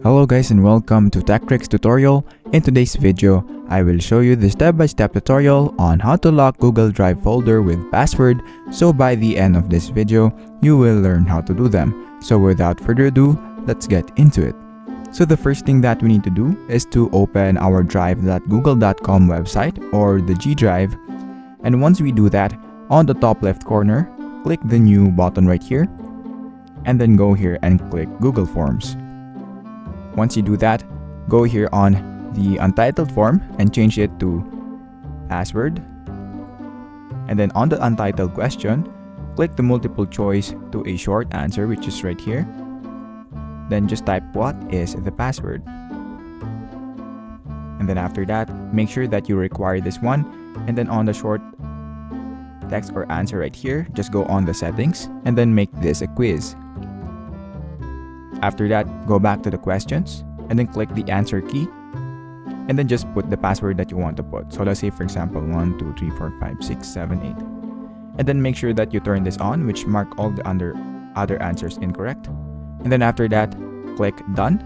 Hello guys and welcome to Tech Tricks tutorial. In today's video, I will show you the step-by-step tutorial on how to lock Google Drive folder with password. So by the end of this video, you will learn how to do them. So without further ado, let's get into it. So the first thing that we need to do is to open our drive.google.com website or the G Drive. And once we do that, on the top left corner, click the new button right here. And then go here and click Google Forms. Once you do that, go here on the untitled form and change it to password. And then on the untitled question, click the multiple choice to a short answer, which is right here. Then just type what is the password. And then after that, make sure that you require this one. And then on the short text or answer right here, just go on the settings and then make this a quiz. After that, go back to the questions and then click the answer key and then just put the password that you want to put. So let's say for example 1, 2, 3, 4, 5, 6, 7, 8. And then make sure that you turn this on, which mark all the other answers incorrect. And then after that, click done.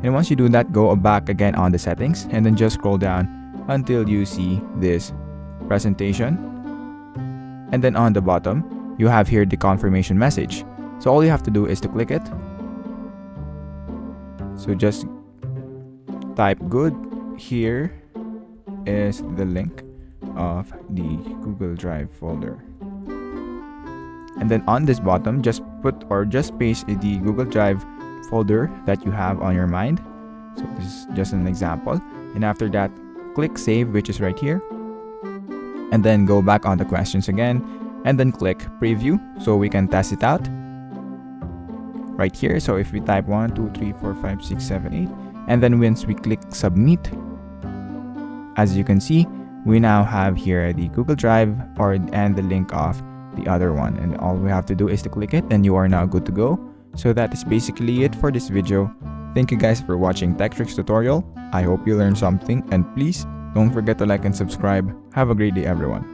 And once you do that, go back again on the settings and then just scroll down until you see this presentation. And then on the bottom, you have here the confirmation message. So all you have to do is to click it. So just type good. Here is the link of the Google Drive folder. And then on this bottom, just put or just paste the Google Drive folder that you have on your mind. So this is just an example. And after that, click save, which is right here. And then go back on the questions again. And then click preview so we can test it out. Right here. So if we type 1, 2, 3, 4, 5, 6, 7, 8, and then once we click submit, as you can see, we now have here the Google Drive and the link of the other one, and all we have to do is to click it and you are now good to go. So that is basically it for this video. Thank you guys for watching Tech Tricks tutorial. I hope you learned something, and please don't forget to like and subscribe. Have a great day everyone.